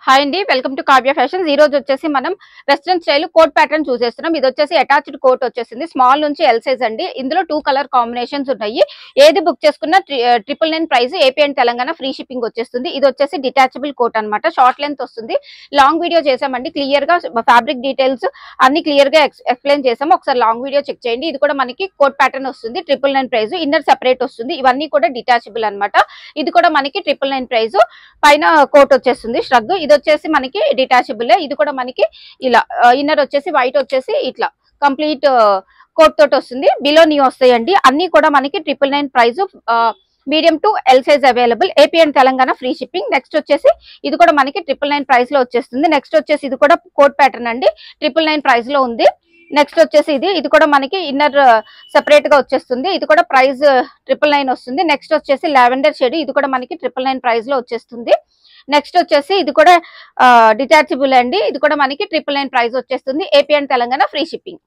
Hi అండి, welcome to Kavya fashions. ఈ రోజు వచ్చేసి మనం వెస్ట్రన్ స్టైల్ కోట్ ప్యాటర్న్ చూసేస్తున్నాం. ఇది వచ్చేసి అటాచ్డ్ కోట్ వచ్చేసింది, స్మాల్ నుంచి ఎల్ సైజ్ అండి. ఇందులో 2 కలర్ కాంబినేషన్స్ ఉన్నాయి. ఏది బుక్ చేసుకున్నా 999 price, AP and Telangana free shipping వచ్చేస్తుంది. ఇది వచ్చేసి డిటాచబుల్ కోట్ అన్నమాట, షార్ట్ లెంత్ వస్తుంది. లాంగ్ వీడియో చేసామండి, క్లియర్ గా ఫ్యాబ్రిక్ డీటెయిల్స్ అన్ని క్లియర్ గా ఎక్స్ప్లెయిన్ చేసాము. ఒకసారి లాంగ్ వీడియో చెక్ చేయండి. ఇది కూడా మనకి కోట్ ప్యాటర్న్ వస్తుంది, 999 ప్రైస్. ఇన్నర్ సెపరేట్ వస్తుంది. ఇవన్నీ కూడా డిటాచబుల్ అన్నమాట. ఇది కూడా మనకి 999 ప్రైస్. పైన కోట్ వచ్చేస్తుంది ష్రగ్. ఇది వచ్చేసి మనకి డిటాచబుల్. ఇది కూడా మనకి ఇలా ఇన్నర్ వచ్చేసి వైట్ వచ్చేసి ఇట్లా కంప్లీట్ కోట్ తోటి వస్తుంది. బిలో నీ వస్తాయండి. అన్ని కూడా మనకి 999 price. Medium to L size available, AP and Telangana free shipping. Next వచ్చేసి ఇది కూడా మనకి 999 ప్రైస్ లో వచ్చేస్తుంది. నెక్స్ట్ వచ్చేసి ఇది కూడా కోట్ ప్యాటర్న్ అండి, 999 ప్రైస్ లో ఉంది. నెక్స్ట్ వచ్చేసి ఇది కూడా మనకి ఇన్నర్ సెపరేట్ గా వచ్చేస్తుంది. ఇది కూడా ప్రైస్ 999 వస్తుంది. నెక్స్ట్ వచ్చేసి లావెండర్ షేడ్, ఇది కూడా మనకి 999 ప్రైస్ లో వచ్చేస్తుంది. నెక్స్ట్ వచ్చేసి ఇది కూడా డిటాచబుల్ అండి. ఇది కూడా మనకి 999 ప్రైస్ వచ్చేస్తుంది, AP and Telangana free shipping.